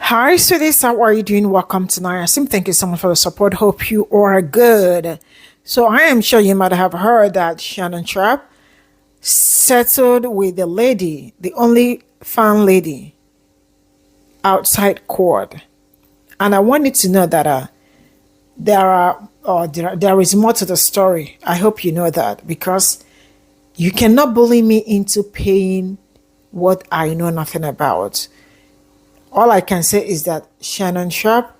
Hi, sweeties. How are you doing? Welcome to Sim. Thank you so much for the support. Hope you are good. So I am sure you might have heard that Shannon Sharp settled with the lady, the only fan lady outside court. And I wanted to know that there is more to the story. I hope you know that because you cannot bully me into paying what I know nothing about. All I can say is that Shannon Sharp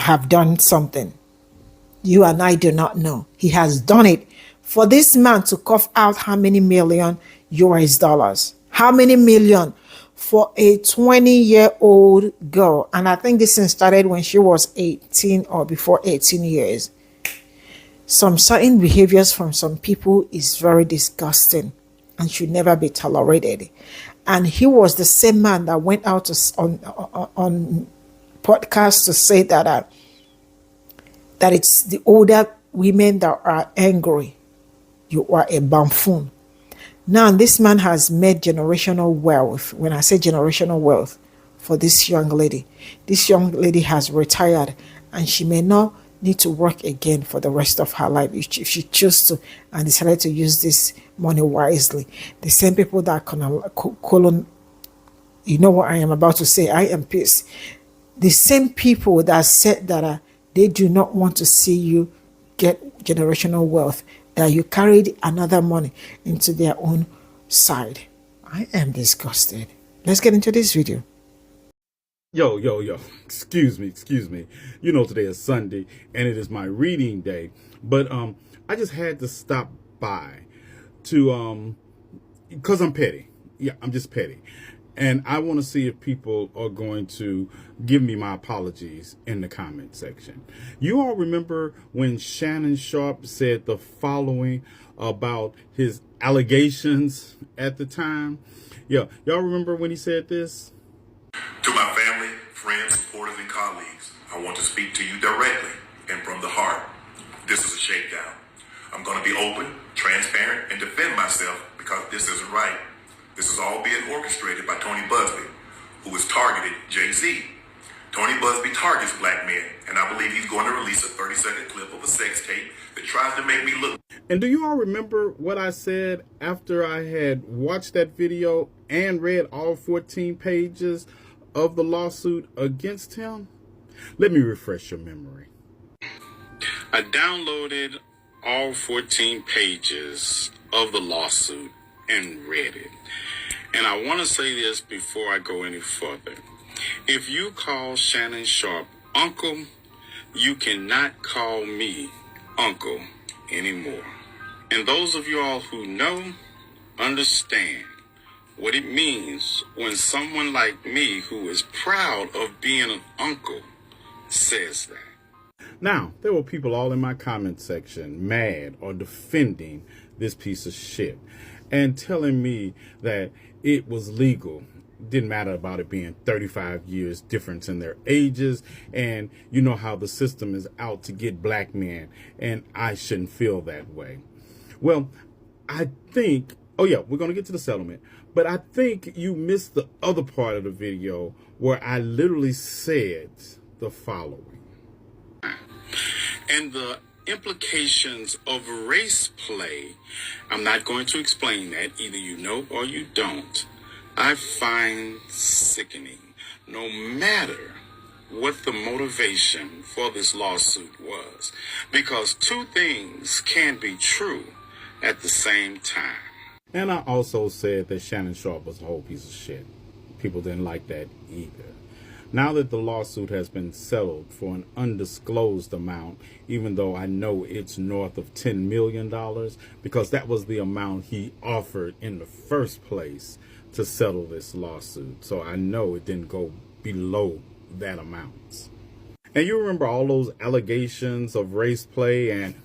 have done something you and I do not know. He has done it for this man to cough out how many million US dollars? How many million for a 20-year-old girl? And I think this thing started when she was 18 or before 18 years. Some certain behaviors from some people is very disgusting and should never be tolerated. And he was the same man that went out on podcast to say that that it's the older women that are angry. You are a buffoon. Now this man has made generational wealth. When I say generational wealth for this young lady has retired and she may not need to work again for the rest of her life if she chooses to and decided to use this money wisely. The same people that you know what I am about to say, I am pissed. The same people that said that they do not want to see you get generational wealth, that you carried another money into their own side. I am disgusted. Let's get into this video. Yo. Excuse me. You know today is Sunday and it is my reading day. But I just had to stop by to because I'm petty. Yeah, I'm just petty. And I want to see if people are going to give me my apologies in the comment section. You all remember when Shannon Sharp said the following about his allegations at the time? Yeah, y'all remember when he said this? To my family, friends, supporters, and colleagues, I want to speak to you directly and from the heart. This is a shakedown. I'm going to be open, transparent, and defend myself because this isn't right. This is all being orchestrated by Tony Busby, who has targeted Jay-Z. Tony Busby targets black men, and I believe he's going to release a 30-second clip of a sex tape that tries to make me look. And do you all remember what I said after I had watched that video and read all 14 pages of the lawsuit against him? Let me refresh your memory. I downloaded all 14 pages of the lawsuit and read it. And I want to say this before I go any further. If you call Shannon Sharp uncle, you cannot call me uncle anymore. And those of you all who know, understand what it means when someone like me, who is proud of being an uncle, says that. Now, there were people all in my comment section mad or defending this piece of shit and telling me that it was legal. Didn't matter about it being 35 years difference in their ages, and you know how the system is out to get black men, and I shouldn't feel that way. Well, I think, oh yeah, we're going to get to the settlement, but I think you missed the other part of the video where I literally said the following. And the implications of race play, I'm not going to explain that. Either you know or you don't. I find sickening, no matter what the motivation for this lawsuit was, because two things can be true at the same time. And I also said that Shannon Sharp was a whole piece of shit. People didn't like that either. Now that the lawsuit has been settled for an undisclosed amount, even though I know it's north of $10 million, because that was the amount he offered in the first place to settle this lawsuit. So I know it didn't go below that amount. And you remember all those allegations of race play and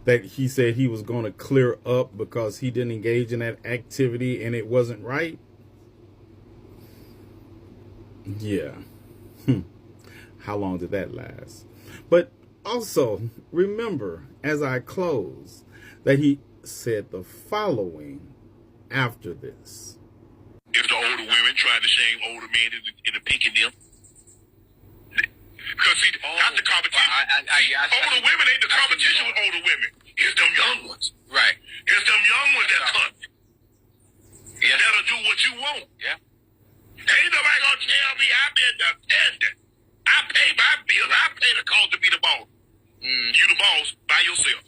that he said he was going to clear up because he didn't engage in that activity and it wasn't right? Yeah. How long did that last? But also, remember, as I close, that he said the following after this. If the older women trying to shame older men into picking them, See, not the competition. Older women ain't the competition with older women. It's them young ones. Right. It's them young ones that cut. Yeah. That'll do what you want. Yeah. Ain't nobody gonna tell me I've been dependent. I pay my bills. I pay the cost to be the boss. You the boss by yourself.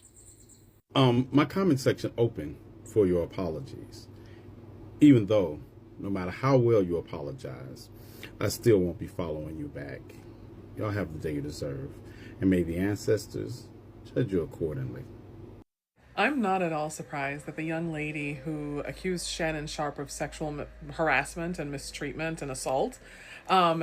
My comment section open for your apologies. Even though, no matter how well you apologize, I still won't be following you back. Y'all have the day you deserve, and may the ancestors judge you accordingly. I'm not at all surprised that the young lady who accused Shannon Sharpe of sexual harassment and mistreatment and assault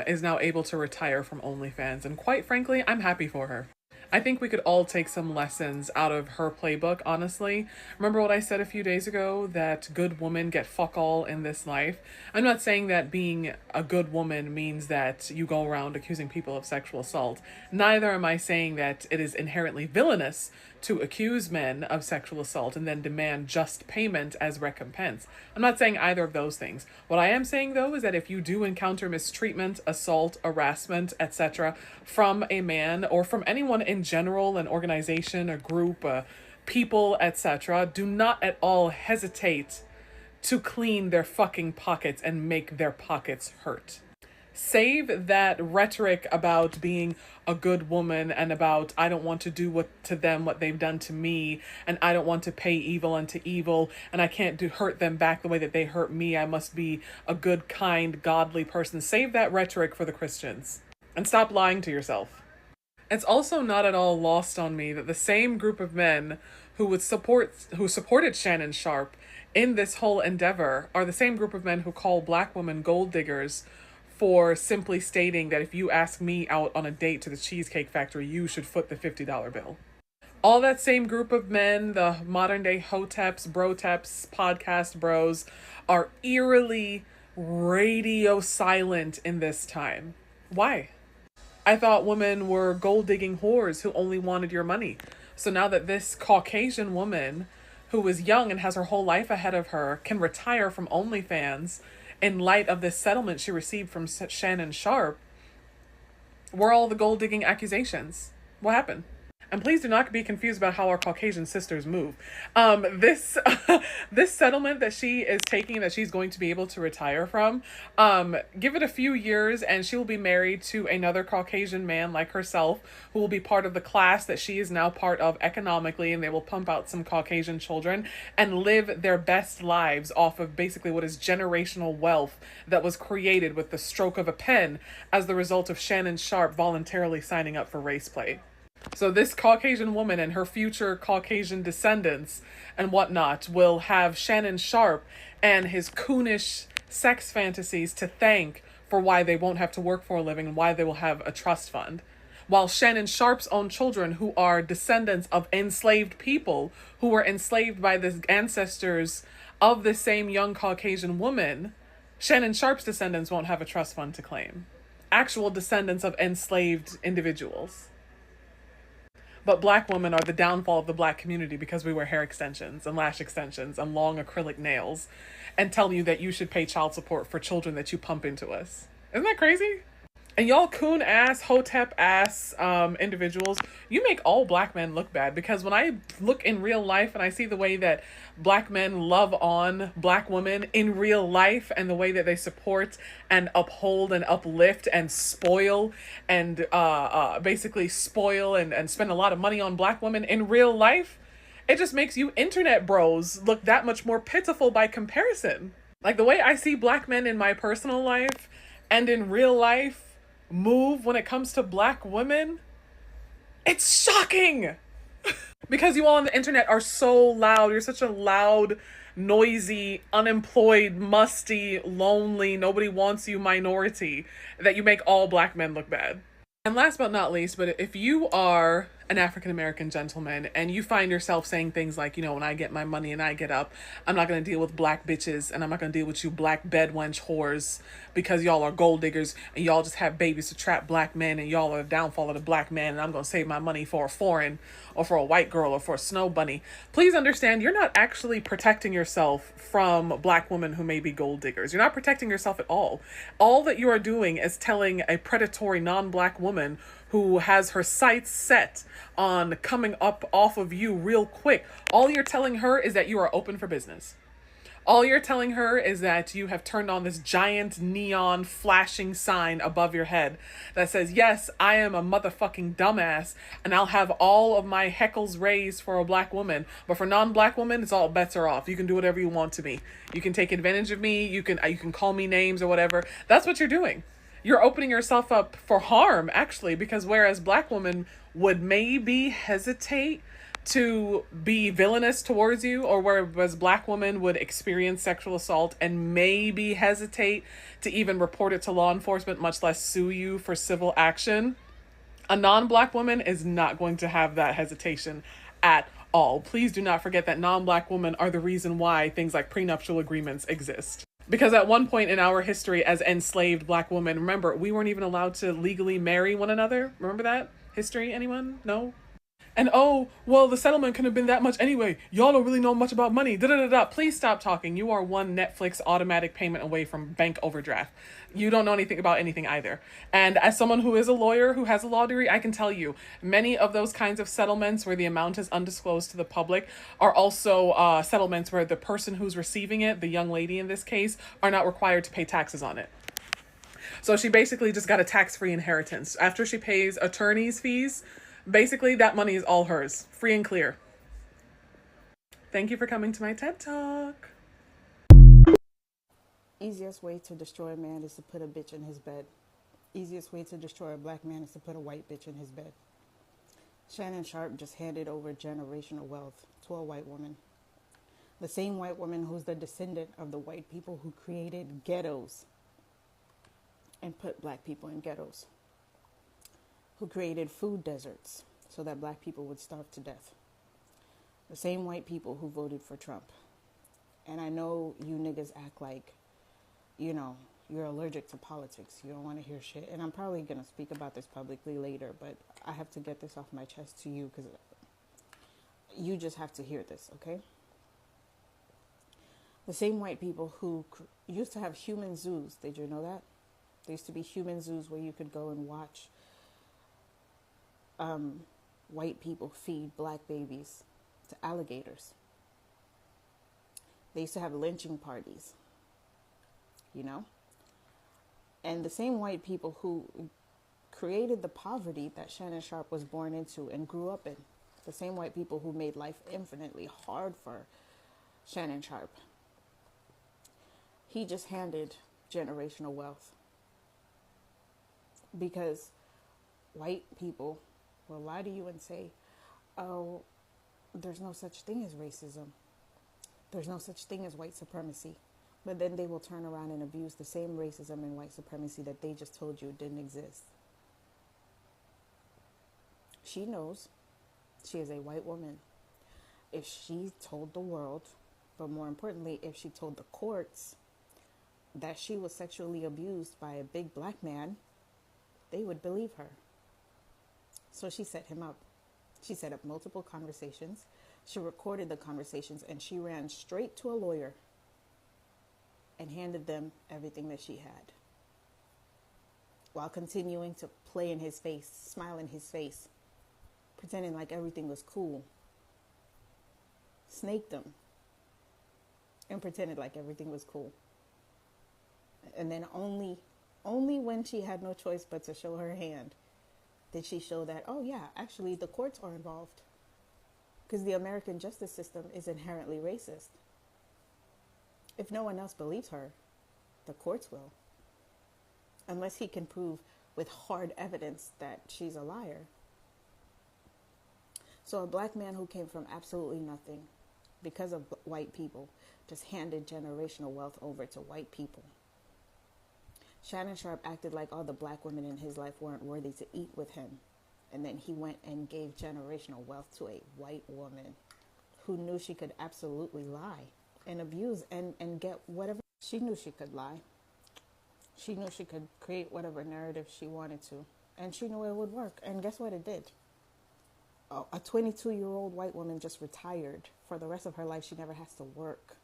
is now able to retire from OnlyFans. And quite frankly, I'm happy for her. I think we could all take some lessons out of her playbook, honestly. Remember what I said a few days ago, that good women get fuck all in this life? I'm not saying that being a good woman means that you go around accusing people of sexual assault. Neither am I saying that it is inherently villainous to accuse men of sexual assault and then demand just payment as recompense. I'm not saying either of those things. What I am saying, though, is that if you do encounter mistreatment, assault, harassment, etc. from a man or from anyone in general, an organization, a group, people, etc., do not at all hesitate to clean their fucking pockets and make their pockets hurt. Save that rhetoric about being a good woman and about I don't want to do to them what they've done to me, and I don't want to pay evil unto evil, and I can't hurt them back the way that they hurt me. I must be a good, kind, godly person. Save that rhetoric for the Christians and stop lying to yourself. It's also not at all lost on me that the same group of men who supported Shannon Sharpe in this whole endeavor are the same group of men who call black women gold diggers for simply stating that if you ask me out on a date to the Cheesecake Factory, you should foot the $50 bill. All that same group of men, the modern day hoteps, broteps, podcast bros, are eerily radio silent in this time. Why? I thought women were gold digging whores who only wanted your money. So now that this Caucasian woman who is young and has her whole life ahead of her can retire from OnlyFans in light of this settlement she received from Shannon Sharpe, were all the gold digging accusations? What happened? And please do not be confused about how our Caucasian sisters move. This settlement that she is taking, that she's going to be able to retire from, give it a few years and she will be married to another Caucasian man like herself, who will be part of the class that she is now part of economically, and they will pump out some Caucasian children and live their best lives off of basically what is generational wealth that was created with the stroke of a pen as the result of Shannon Sharpe voluntarily signing up for race play. So this Caucasian woman and her future Caucasian descendants and whatnot will have Shannon Sharpe and his coonish sex fantasies to thank for why they won't have to work for a living and why they will have a trust fund. While Shannon Sharpe's own children, who are descendants of enslaved people who were enslaved by the ancestors of the same young Caucasian woman, Shannon Sharpe's descendants won't have a trust fund to claim. Actual descendants of enslaved individuals. But black women are the downfall of the black community because we wear hair extensions and lash extensions and long acrylic nails and tell you that you should pay child support for children that you pump into us. Isn't that crazy? And y'all coon ass, hotep ass individuals, you make all black men look bad, because when I look in real life and I see the way that black men love on black women in real life and the way that they support and uphold and uplift and spoil and basically spoil and spend a lot of money on black women in real life, it just makes you internet bros look that much more pitiful by comparison. Like the way I see black men in my personal life and in real life move when it comes to black women, it's shocking. Because you all on the internet are so loud. You're such a loud, noisy, unemployed, musty, lonely, nobody wants you minority that you make all black men look bad. And last but not least, but if you are an African American gentleman, and you find yourself saying things like, you know, when I get my money and I get up, I'm not going to deal with black bitches, and I'm not going to deal with you black bed wench whores, because y'all are gold diggers and y'all just have babies to trap black men, and y'all are the downfall of the black man, and I'm going to save my money for a foreign or for a white girl or for a snow bunny. Please understand, you're not actually protecting yourself from black women who may be gold diggers. You're not protecting yourself at all. All that you are doing is telling a predatory non-black woman who has her sights set on coming up off of you real quick. All you're telling her is that you are open for business. All you're telling her is that you have turned on this giant neon flashing sign above your head that says, yes, I am a motherfucking dumbass, and I'll have all of my heckles raised for a black woman. But for non-black women, it's all bets are off. You can do whatever you want to me. You can take advantage of me. You can call me names or whatever. That's what you're doing. You're opening yourself up for harm, actually, because whereas black women would maybe hesitate to be villainous towards you, or whereas black women would experience sexual assault and maybe hesitate to even report it to law enforcement, much less sue you for civil action, a non-black woman is not going to have that hesitation at all. Please do not forget that non-black women are the reason why things like prenuptial agreements exist. Because at one point in our history as enslaved black women, remember, we weren't even allowed to legally marry one another. Remember that history? Anyone? No? And oh, well, the settlement couldn't have been that much anyway. Y'all don't really know much about money. Da-da-da-da. Please stop talking. You are one Netflix automatic payment away from bank overdraft. You don't know anything about anything either. And as someone who is a lawyer, who has a law degree, I can tell you, many of those kinds of settlements where the amount is undisclosed to the public are also settlements where the person who's receiving it, the young lady in this case, are not required to pay taxes on it. So she basically just got a tax-free inheritance. After she pays attorney's fees, basically that money is all hers, free and clear. Thank you for coming to my TED Talk. Easiest way to destroy a man is to put a bitch in his bed. Easiest way to destroy a black man is to put a white bitch in his bed. Shannon Sharpe just handed over generational wealth to a white woman. The same white woman who's the descendant of the white people who created ghettos and put black people in ghettos. Who created food deserts so that black people would starve to death. The same white people who voted for Trump. And I know you niggas act like, you know, you're allergic to politics. You don't want to hear shit. And I'm probably going to speak about this publicly later, but I have to get this off my chest to you because you just have to hear this, okay? The same white people who used to have human zoos. Did you know that? There used to be human zoos where you could go and watch white people feed black babies to alligators. They used to have lynching parties, you know? And the same white people who created the poverty that Shannon Sharpe was born into and grew up in, the same white people who made life infinitely hard for Shannon Sharpe, he just handed generational wealth. Because white people will lie to you and say, oh, there's no such thing as racism. There's no such thing as white supremacy. But then they will turn around and abuse the same racism and white supremacy that they just told you didn't exist. She knows. She is a white woman. If she told the world, but more importantly, if she told the courts that she was sexually abused by a big black man, they would believe her. So she set him up. She set up multiple conversations. She recorded the conversations and she ran straight to a lawyer and handed them everything that she had, while continuing to play in his face, smile in his face, pretending like everything was cool. Snaked him and pretended like everything was cool. And then only when she had no choice but to show her hand did she show that, oh yeah, actually the courts are involved. Because the American justice system is inherently racist. If no one else believes her, the courts will. Unless he can prove with hard evidence that she's a liar. So a black man who came from absolutely nothing, because of white people, just handed generational wealth over to white people. Shannon Sharpe acted like all the black women in his life weren't worthy to eat with him. And then he went and gave generational wealth to a white woman who knew she could absolutely lie and abuse and get whatever. She knew she could lie. She knew she could create whatever narrative she wanted to. And she knew it would work. And guess what it did? A 22-year-old white woman just retired. For the rest of her life, she never has to work.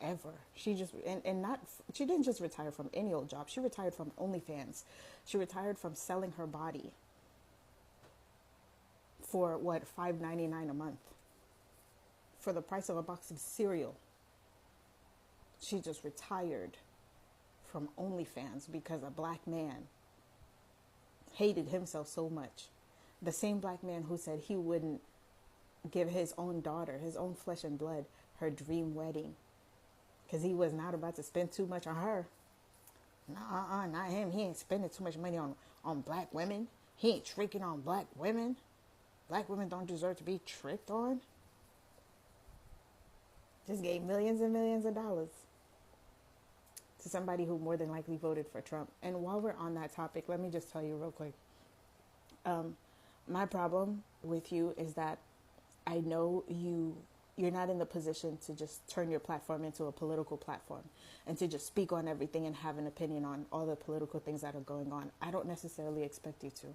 Ever. She just, and not, she didn't just retire from any old job. She retired from OnlyFans. She retired from selling her body for what, $5.99 a month, for the price of a box of cereal. She just retired from OnlyFans because a black man hated himself so much. The same black man who said he wouldn't give his own daughter, his own flesh and blood, her dream wedding because he was not about to spend too much on her. Not him. He ain't spending too much money on black women. He ain't tricking on black women. Black women don't deserve to be tricked on. Just gave millions and millions of dollars to somebody who more than likely voted for Trump. And while we're on that topic, let me just tell you real quick. My problem with you is that I know you're not in the position to just turn your platform into a political platform and to just speak on everything and have an opinion on all the political things that are going on. I don't necessarily expect you to.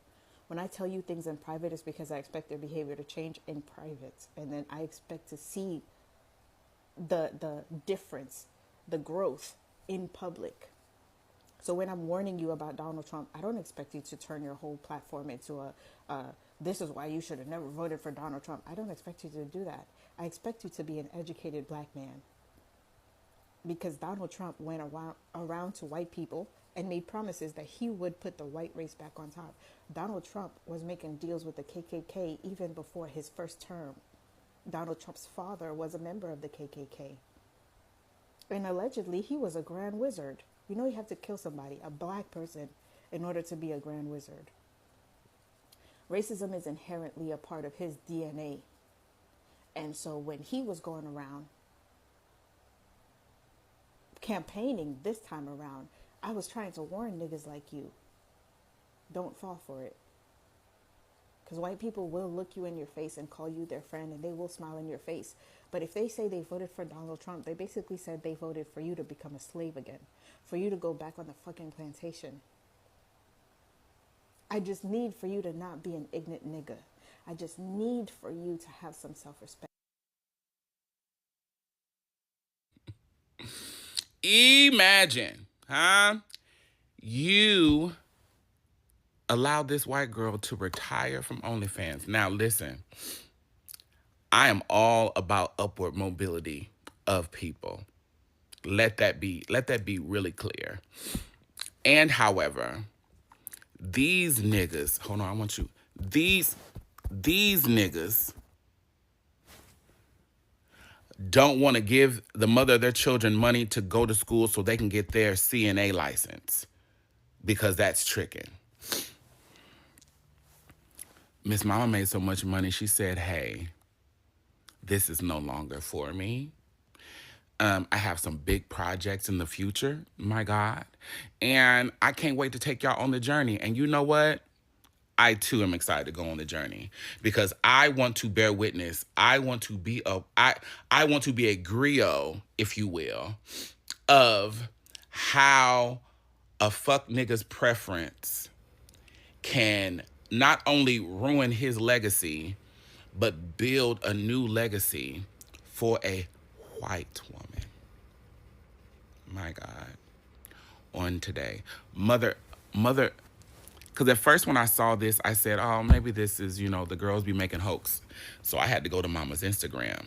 When I tell you things in private, it's because I expect their behavior to change in private. And then I expect to see the difference, the growth in public. So when I'm warning you about Donald Trump, I don't expect you to turn your whole platform into this is why you should have never voted for Donald Trump. I don't expect you to do that. I expect you to be an educated black man. Because Donald Trump went around to white people and made promises that he would put the white race back on top. Donald Trump was making deals with the KKK even before his first term. Donald Trump's father was a member of the KKK. And allegedly, he was a grand wizard. You know you have to kill somebody, a black person, in order to be a grand wizard. Racism is inherently a part of his DNA. And so when he was going around campaigning this time around, I was trying to warn niggas like you. Don't fall for it. Because white people will look you in your face and call you their friend, and they will smile in your face. But if they say they voted for Donald Trump, they basically said they voted for you to become a slave again, for you to go back on the fucking plantation. I just need for you to not be an ignorant nigga. I just need for you to have some self-respect. Imagine, you allowed this white girl to retire from OnlyFans. Now listen, I am all about upward mobility of people. Let that be really clear. And however, these niggas, hold on, I want you, these niggas don't want to give the mother of their children money to go to school so they can get their CNA license because that's tricking. Miss Mama made so much money, she said, hey, this is no longer for me. I have some big projects in the future, my God. And I can't wait to take y'all on the journey. And you know what? I too am excited to go on the journey because I want to bear witness. I want to be a griot, if you will, of how a fuck nigga's preference can not only ruin his legacy, but build a new legacy for a white woman. My God. On today. Mother, because at first when I saw this, I said, oh, maybe this is, the girls be making hoax. So I had to go to Mama's Instagram.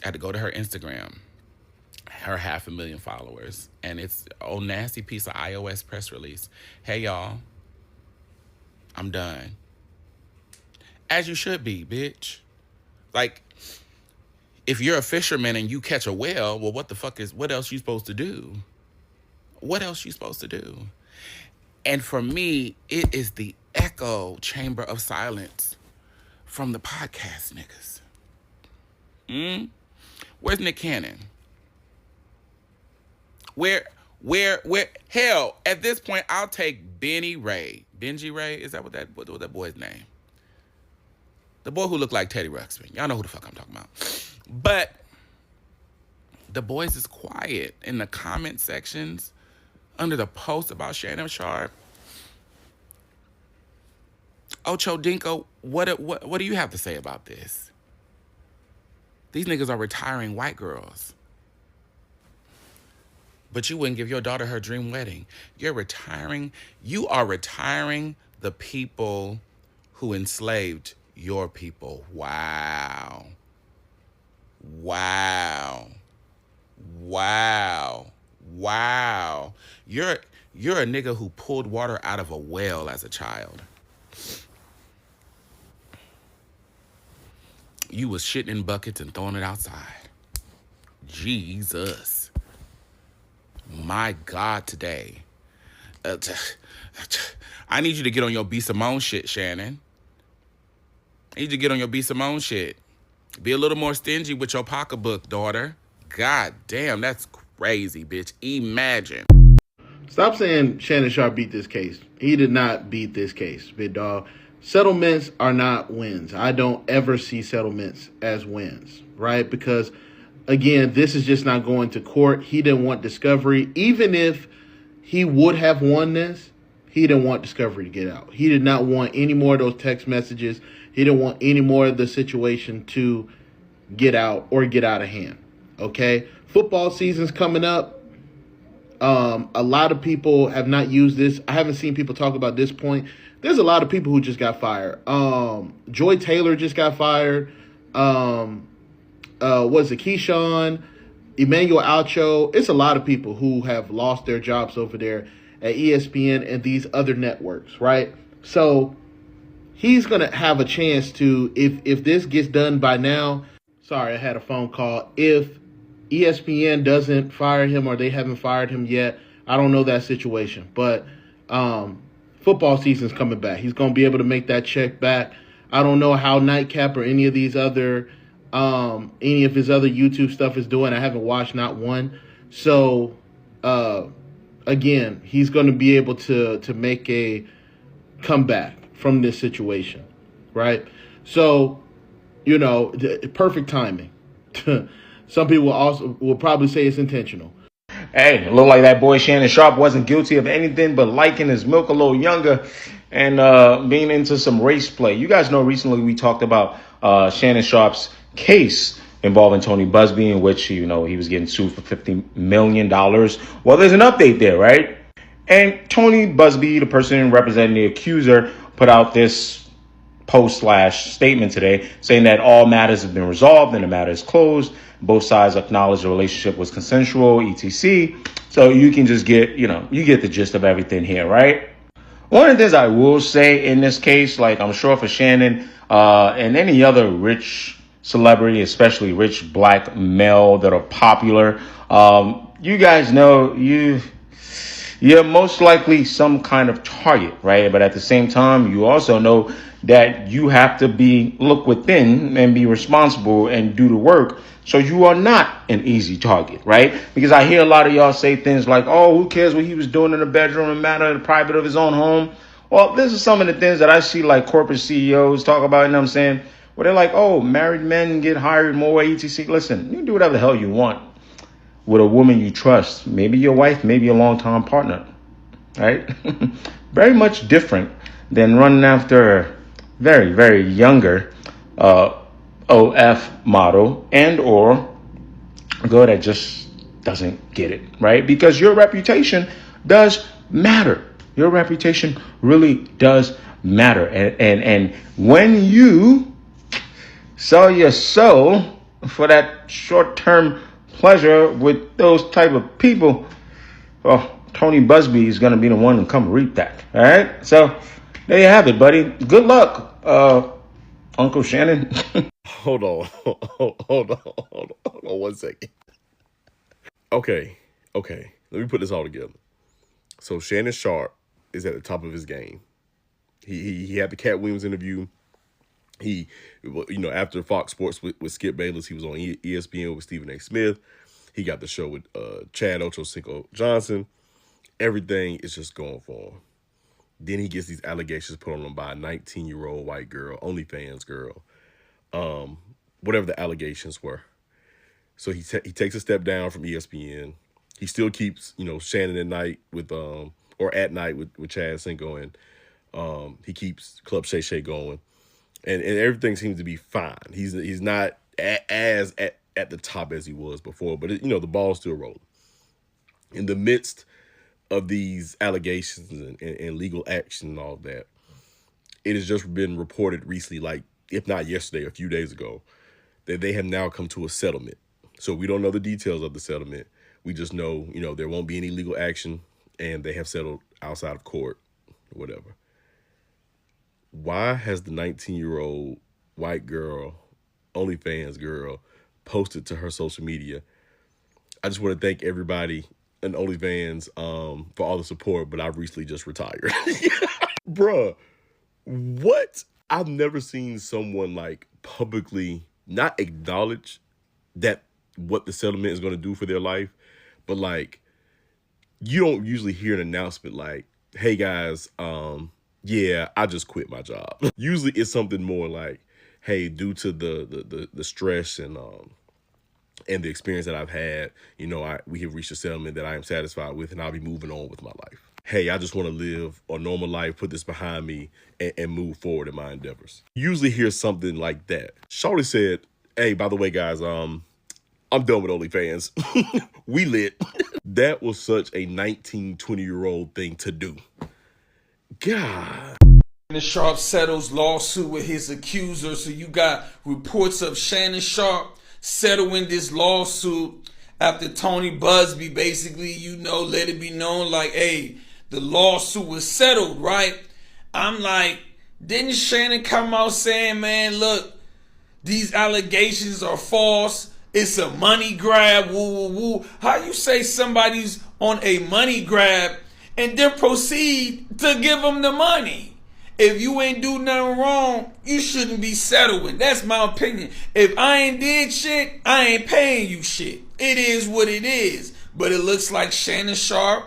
I had to go to her Instagram, her 500,000 followers. And it's an old nasty piece of iOS press release. Hey, y'all, I'm done. As you should be, bitch. Like, if you're a fisherman and you catch a whale, well, what else you supposed to do? What else you supposed to do? And for me, it is the echo chamber of silence from the podcast niggas. Where's Nick Cannon? Where, hell, at this point, I'll take Benji Ray. Is that what that boy's name? The boy who looked like Teddy Ruxpin. Y'all know who the fuck I'm talking about. But the boys is quiet in the comment sections under the post about Shannon Sharp. Ocho Dinko, what do you have to say about this? These niggas are retiring white girls. But you wouldn't give your daughter her dream wedding. You are retiring the people who enslaved your people. Wow. Wow. Wow. Wow. You're a nigga who pulled water out of a well as a child. You was shitting in buckets and throwing it outside. Jesus. My God, today. I need you to get on your B. Simone shit, Shannon. I need you to get on your B. Simone shit. Be a little more stingy with your pocketbook, daughter. God damn, that's crazy, bitch. Imagine. Stop saying Shannon Sharp beat this case. He did not beat this case, big dog. Settlements are not wins. I don't ever see settlements as wins, right? Because, again, this is just not going to court. He didn't want discovery. Even if he would have won this, he didn't want discovery to get out. He did not want any more of those text messages. He didn't want any more of the situation to get out or get out of hand, okay? Football season's coming up. A lot of people have not used this. I haven't seen people talk about this point. There's a lot of people who just got fired. Joy Taylor just got fired. Was it Keyshawn? Emmanuel Alcho? It's a lot of people who have lost their jobs over there at ESPN and these other networks, right? So he's going to have a chance to, if this gets done by now, sorry, I had a phone call. If ESPN doesn't fire him or they haven't fired him yet, I don't know that situation. But football season's coming back. He's going to be able to make that check back. I don't know how Nightcap or any of his other YouTube stuff is doing. I haven't watched not one. So, again, he's going to be able to make a comeback from this situation, right? So, perfect timing. Some people also will probably say it's intentional. Hey, it looked like that boy Shannon Sharp wasn't guilty of anything but liking his milk a little younger and being into some race play. You guys know recently we talked about Shannon Sharp's case involving Tony Busby, in which, he was getting sued for $50 million. Well, there's an update there, right? And Tony Busby, the person representing the accuser, put out this post/statement today saying that all matters have been resolved and the matter is closed. Both sides acknowledge the relationship was consensual, etc. So you can just get, you get the gist of everything here, right? One of the things I will say in this case, like I'm sure for Shannon and any other rich celebrity, especially rich black male that are popular, you guys know you're most likely some kind of target, right? But at the same time, you also know that you have to look within and be responsible and do the work. So you are not an easy target, right? Because I hear a lot of y'all say things like, oh, who cares what he was doing in the bedroom, no matter the private of his own home. Well, this is some of the things that I see like corporate CEOs talk about, you know what I'm saying? Where they're like, oh, married men get hired more, etc. Listen, you can do whatever the hell you want with a woman you trust. Maybe your wife, maybe a long-time partner, right? Very much different than running after a very, very younger OF model and or a girl that just doesn't get it, right? Because your reputation does matter. Your reputation really does matter. And when you sell your soul for that short-term pleasure with those type of people, well, Tony Busby is going to be the one to come reap that. All right. So there you have it, buddy. Good luck, Uncle Shannon. Hold on 1 second. Okay. Let me put this all together. So Shannon Sharp is at the top of his game. He had the Cat Williams interview. He, after Fox Sports with Skip Bayless, he was on ESPN with Stephen A. Smith. He got the show with Chad Ochocinco Johnson. Everything is just going for him. Then he gets these allegations put on him by a 19-year-old white girl, OnlyFans girl. whatever the allegations were. So he takes a step down from ESPN. He still keeps, Shannon at night with or at night with Chad Cinco, and he keeps Club Shay Shay going, and everything seems to be fine. He's not as at the top as he was before, but the ball's still rolling. In the midst of these allegations and legal action and all of that, it has just been reported recently, like if not yesterday, a few days ago, that they have now come to a settlement. So we don't know the details of the settlement. We just know, there won't be any legal action, and they have settled outside of court or whatever. Why has the 19-year-old white girl, OnlyFans girl, posted to her social media, I just want to thank everybody in OnlyFans for all the support, but I've recently just retired. Bruh, what? I've never seen someone like publicly not acknowledge that what the settlement is going to do for their life, but like, you don't usually hear an announcement like, hey guys, yeah, I just quit my job. Usually it's something more like, hey, due to the stress and the experience that I've had, we have reached a settlement that I am satisfied with, and I'll be moving on with my life. Hey, I just want to live a normal life, put this behind me, and move forward in my endeavors. Usually hear something like that. Shawty said, hey, by the way, guys, I'm done with OnlyFans. We lit. That was such a 19, 20-year-old thing to do. God. Shannon Sharp settles lawsuit with his accuser. So you got reports of Shannon Sharp settling this lawsuit after Tony Busby basically, let it be known like, hey, the lawsuit was settled, right? I'm like, didn't Shannon come out saying, man, look, these allegations are false. It's a money grab, woo, woo, woo. How you say somebody's on a money grab and then proceed to give them the money? If you ain't do nothing wrong, you shouldn't be settling. That's my opinion. If I ain't did shit, I ain't paying you shit. It is what it is. But it looks like Shannon Sharp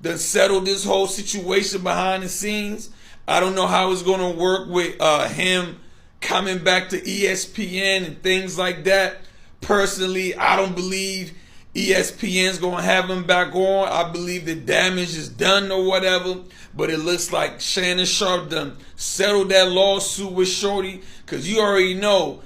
done settled this whole situation behind the scenes. I don't know how it's going to work with him coming back to ESPN and things like that. Personally, I don't believe ESPN's going to have him back on. I believe the damage is done or whatever. But it looks like Shannon Sharp done settled that lawsuit with Shorty. Because you already know,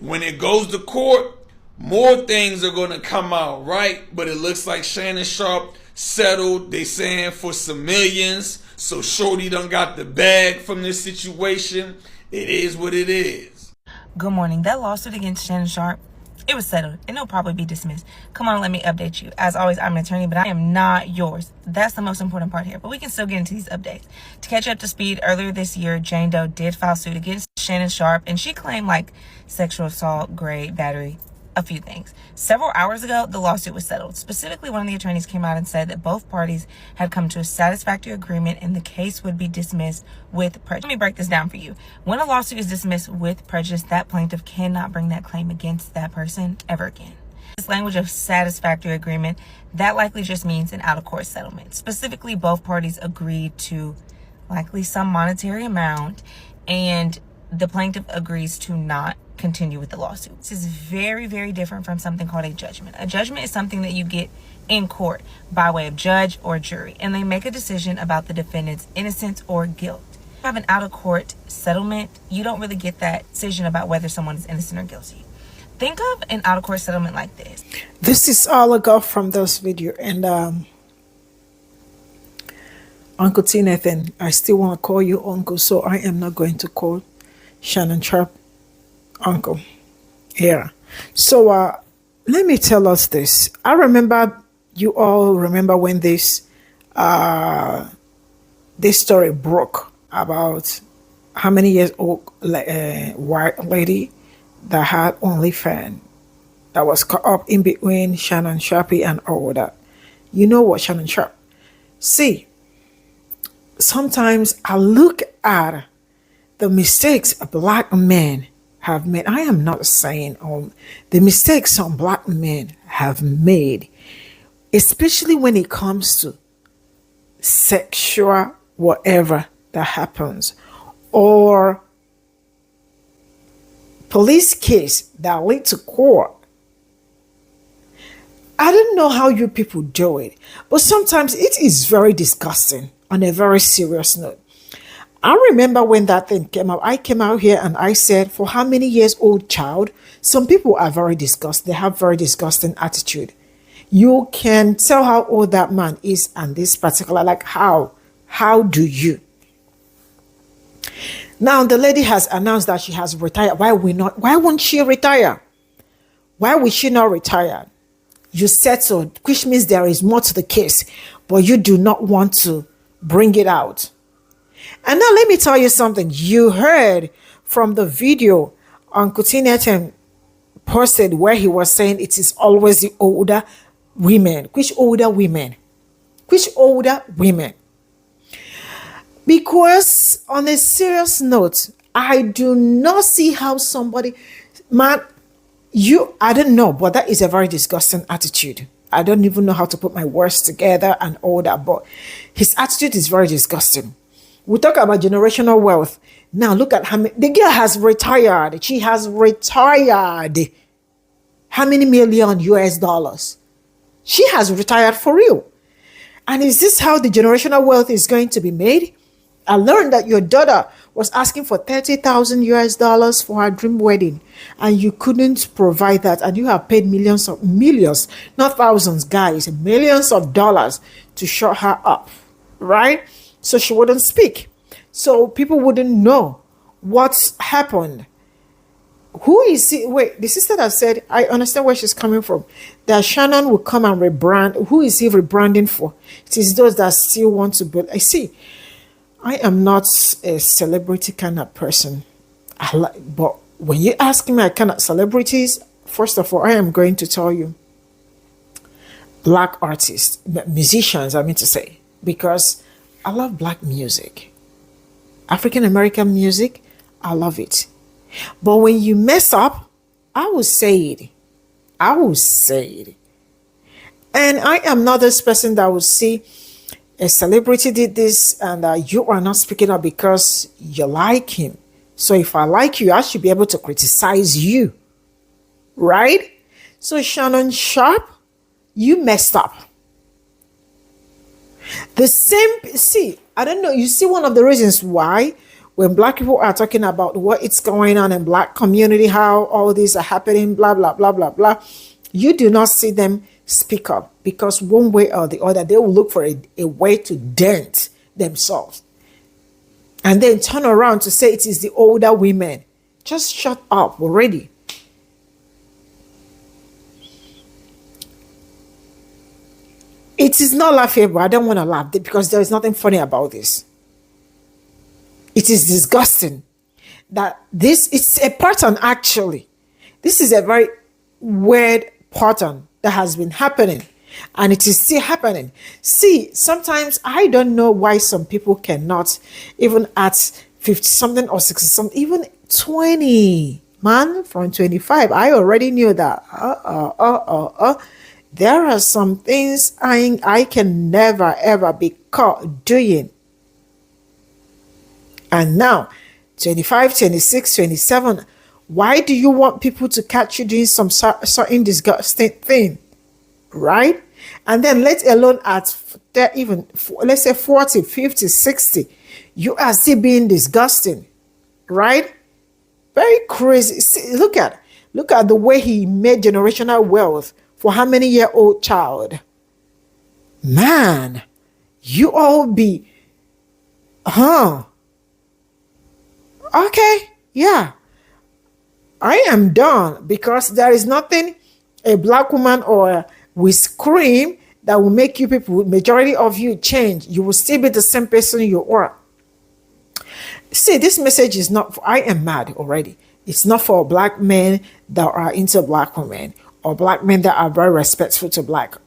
when it goes to court, more things are going to come out, right? But it looks like Shannon Sharp settled, they saying, for some millions. So Shorty done got the bag from this situation. It is what it is. Good morning. That lawsuit against Shannon Sharp, it was settled, and it'll probably be dismissed. Come on, let me update you. As always, I'm an attorney, but I am not yours. That's the most important part here. But we can still get into these updates. To catch you up to speed, earlier this year, Jane Doe did file suit against Shannon Sharp, and she claimed sexual assault, grade, battery, a few things. Several hours ago, the lawsuit was settled. Specifically, one of the attorneys came out and said that both parties had come to a satisfactory agreement and the case would be dismissed with prejudice. Let me break this down for you. When a lawsuit is dismissed with prejudice, that plaintiff cannot bring that claim against that person ever again. This language of satisfactory agreement, that likely just means an out-of-court settlement. Specifically, both parties agreed to likely some monetary amount, and the plaintiff agrees to not continue with the lawsuit. This is very, very different from something called a judgment. A judgment is something that you get in court by way of judge or jury, and they make a decision about the defendant's innocence or guilt. If you have an out-of-court settlement, you don't really get that decision about whether someone is innocent or guilty. Think of an out-of-court settlement like this. This is all I got from this video. And Uncle T. Nathan, I still want to call you uncle, so I am not going to call Shannon Sharp uncle. Yeah. So let me tell us this. I remember, you all remember when this story broke about how many years old white lady that had OnlyFans that was caught up in between Shannon Sharpie and all that. You know what, Shannon Sharp? See, sometimes I look at the mistakes black men have made. I am not saying the mistakes some black men have made, especially when it comes to sexual whatever that happens, or police case that lead to court. I don't know how you people do it, but sometimes it is very disgusting on a very serious note. I remember when that thing came out, I came out here and I said, for how many years old child? Some people are very disgusting. They have very disgusting attitude. You can tell how old that man is and this particular, like how do you? Now the lady has announced that she has retired. Why won't she retire? Why would she not retire? You settled, which means there is more to the case, but you do not want to bring it out. And now let me tell you something. You heard from the video Uncle Tinetem posted where he was saying it is always the older women. Which older women? Which older women? Because on a serious note, I do not see how somebody, man, I don't know, but that is a very disgusting attitude. I don't even know how to put my words together and all that, but his attitude is very disgusting. We talk about generational wealth. Now look at how many, the girl has retired. She has retired. How many million US dollars? She has retired for real. And is this how the generational wealth is going to be made? I learned that your daughter was asking for 30,000 US dollars for her dream wedding, and you couldn't provide that, and you have paid millions, not thousands, guys, millions of dollars to shut her up, right? So she wouldn't speak. So people wouldn't know what's happened. Who is it? Wait, the sister that said, I understand where she's coming from, that Shannon will come and rebrand. Who is he rebranding for? It is those that still want to build. I see. I am not a celebrity kind of person. But when you ask me, I cannot celebrities, first of all, I am going to tell you black artists, musicians, I mean to say, because I love black music. African American music, I love it. But when you mess up, I will say it. I will say it. And I am not this person that will see a celebrity did this and you are not speaking up because you like him. So if I like you, I should be able to criticize you. Right? So Shannon Sharp, you messed up. The same, see, I don't know. You see one of the reasons why when black people are talking about what is going on in black community, how all these are happening, blah, blah, blah, blah, blah, you do not see them speak up, because one way or the other, they will look for a way to dent themselves and then turn around to say it is the older women. Just shut up already. It is not laughable. I don't want to laugh because there is nothing funny about this. It is disgusting that it's a pattern actually. This is a very weird pattern that has been happening, and it is still happening. See, sometimes I don't know why some people cannot, even at 50 something or 60 something, even 20, man, from 25, I already knew that there are some things I can never ever be caught doing. And now 25, 26, 27, why do you want people to catch you doing some certain disgusting thing, right? And then let alone at even, let's say 40, 50, 60, you are still being disgusting, right? Very crazy. See, look at the way he made generational wealth for how many year old child? Man, you all be, okay, yeah. I am done, because there is nothing a black woman or we scream that will make you people, majority of you, change. You will still be the same person you are. See, this message is not for, I am mad already. It's not for black men that are into black women, or black men that are very respectful to black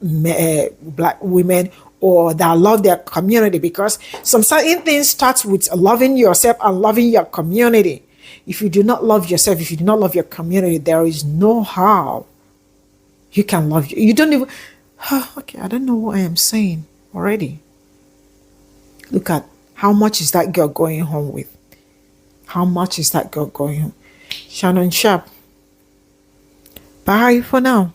women, or that love their community, because some certain things starts with loving yourself and loving your community. If you do not love yourself, if you do not love your community, there is no how you can love you. You don't even, okay, I don't know what I am saying already. Look at how much is that girl going home with? How much is that girl going home? Shannon Sharp. Bye for now.